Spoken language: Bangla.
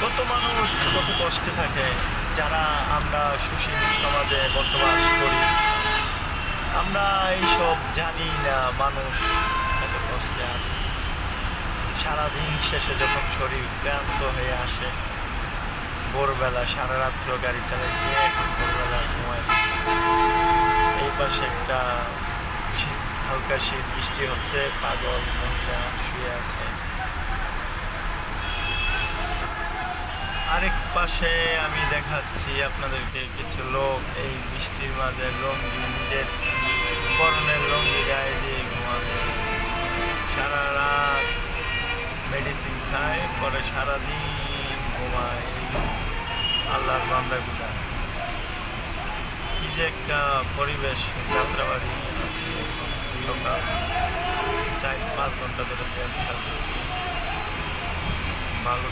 কত মানুষ কত কষ্টে থাকে, যারা আমরা সুশীল সমাজে বসবাস করি, আমরা এইসব জানি না মানুষ কত কষ্টে আছে। সারাদিন শেষে যখন শরীর ক্লান্ত হয়ে আসে, ভোরবেলা সারা রাত্র গাড়ি চালাইছি, এখন ভোরবেলা ঘুমাই। এই পাশে একটা হালকা শীত বৃষ্টি হচ্ছে, পাগল মহিলা শুয়ে আছে। আরেক পাশে আমি দেখাচ্ছি আপনাদেরকে কিছু লোক এই বৃষ্টির মাঝে লুঙ্গি, নিজের পরনের লুঙ্গি গায়ে দিয়ে ঘুমাচ্ছে। সারা রাত মেডিসিন খায়, পরে সারাদিন ঘুমায়। আল্লাহর বান্দাগুলা, কি যে একটা পরিবেশ। যাত্রাবাড়ি আছে, সকাল 4-5 ঘন্টা ধরে ট্রেন ছাড়তেছে। ভালো